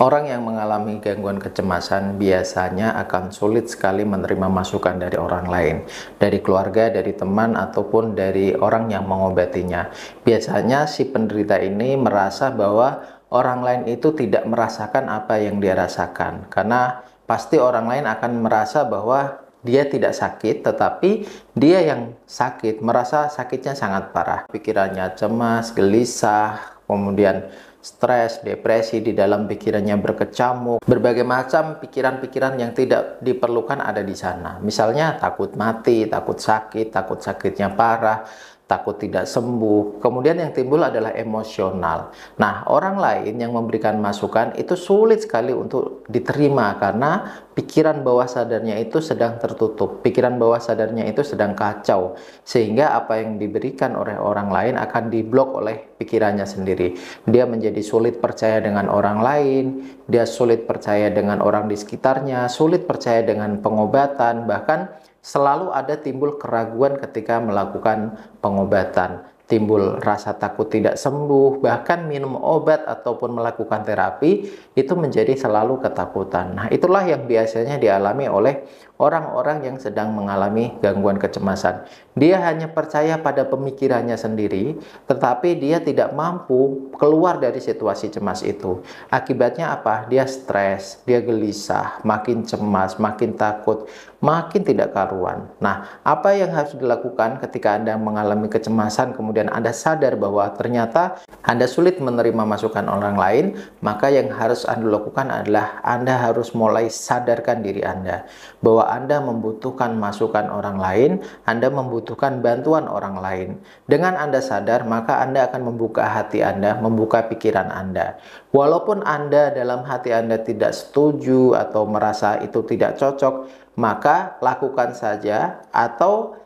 Orang yang mengalami gangguan kecemasan biasanya akan sulit sekali menerima masukan dari orang lain, dari keluarga, dari teman, ataupun dari orang yang mengobatinya. Biasanya si penderita ini merasa bahwa orang lain itu tidak merasakan apa yang dia rasakan, karena pasti orang lain akan merasa bahwa dia tidak sakit, tetapi dia yang sakit, merasa sakitnya sangat parah. Pikirannya cemas, gelisah, kemudian stres, depresi, di dalam pikirannya berkecamuk, berbagai macam pikiran-pikiran yang tidak diperlukan ada di sana. Misalnya takut mati, takut sakit, takut sakitnya parah, takut tidak sembuh. Kemudian yang timbul adalah emosional. Nah, orang lain yang memberikan masukan itu sulit sekali untuk diterima karena pikiran bawah sadarnya itu sedang tertutup, pikiran bawah sadarnya itu sedang kacau, sehingga apa yang diberikan oleh orang lain akan diblok oleh pikirannya sendiri. Dia menjadi sulit percaya dengan orang lain, dia sulit percaya dengan orang di sekitarnya, sulit percaya dengan pengobatan, bahkan selalu ada timbul keraguan ketika melakukan pengobatan. Timbul rasa takut tidak sembuh, bahkan minum obat ataupun melakukan terapi itu menjadi selalu ketakutan. Nah, itulah yang biasanya dialami oleh orang-orang yang sedang mengalami gangguan kecemasan. Dia hanya percaya pada pemikirannya sendiri, tetapi dia tidak mampu keluar dari situasi cemas itu. Akibatnya apa? Dia stres, dia gelisah, makin cemas, makin takut, makin tidak karuan. Nah, apa yang harus dilakukan ketika Anda mengalami kecemasan, kemudian Anda sadar bahwa ternyata Anda sulit menerima masukan orang lain, maka yang harus Anda lakukan adalah Anda harus mulai sadarkan diri Anda bahwa Anda membutuhkan masukan orang lain, Anda membutuhkan bantuan orang lain. Dengan Anda sadar, maka Anda akan membuka hati Anda, membuka pikiran Anda. Walaupun Anda dalam hati Anda tidak setuju atau merasa itu tidak cocok, maka lakukan saja, atau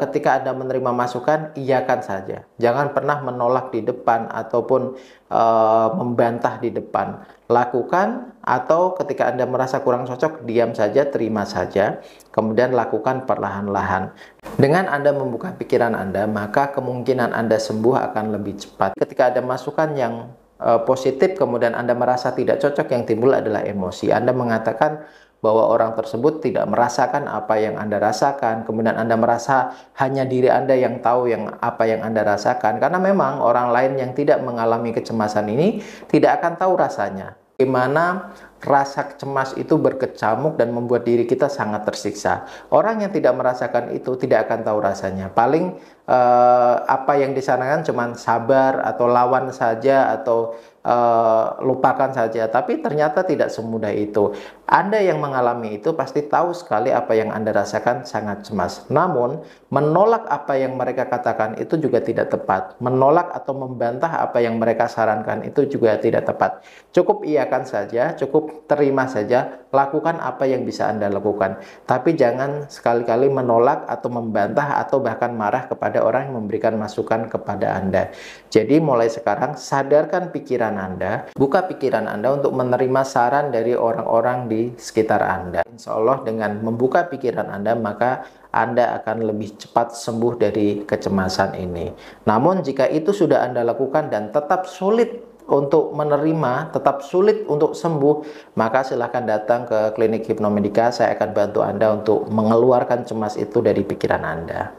ketika Anda menerima masukan, iyakan saja. Jangan pernah menolak di depan ataupun membantah di depan. Lakukan, atau ketika Anda merasa kurang cocok, diam saja, terima saja, kemudian lakukan perlahan-lahan. Dengan Anda membuka pikiran Anda, maka kemungkinan Anda sembuh akan lebih cepat. Ketika ada masukan yang positif, kemudian Anda merasa tidak cocok, yang timbul adalah emosi. Anda mengatakan bahwa orang tersebut tidak merasakan apa yang Anda rasakan, kemudian Anda merasa hanya diri Anda yang tahu apa yang Anda rasakan, karena memang orang lain yang tidak mengalami kecemasan ini tidak akan tahu rasanya. Bagaimana rasa cemas itu berkecamuk dan membuat diri kita sangat tersiksa. Orang yang tidak merasakan itu tidak akan tahu rasanya. Paling apa yang disarankan cuma sabar atau lawan saja, atau lupakan saja, tapi ternyata tidak semudah itu. Anda yang mengalami itu pasti tahu sekali apa yang Anda rasakan sangat cemas. Namun, menolak apa yang mereka katakan itu juga tidak tepat. Menolak atau membantah apa yang mereka sarankan itu juga tidak tepat. Cukup iyakan saja, cukup terima saja, lakukan apa yang bisa Anda lakukan. Tapi jangan sekali-kali menolak atau membantah atau bahkan marah kepada orang yang memberikan masukan kepada Anda. Jadi mulai sekarang sadarkan pikiran Anda, buka pikiran Anda untuk menerima saran dari orang-orang di sekitar Anda. Insya Allah dengan membuka pikiran Anda, maka Anda akan lebih cepat sembuh dari kecemasan ini. Namun jika itu sudah Anda lakukan dan tetap sulit untuk menerima, tetap sulit untuk sembuh, maka silahkan datang ke klinik Hipnomedika. Saya akan bantu Anda untuk mengeluarkan cemas itu dari pikiran Anda.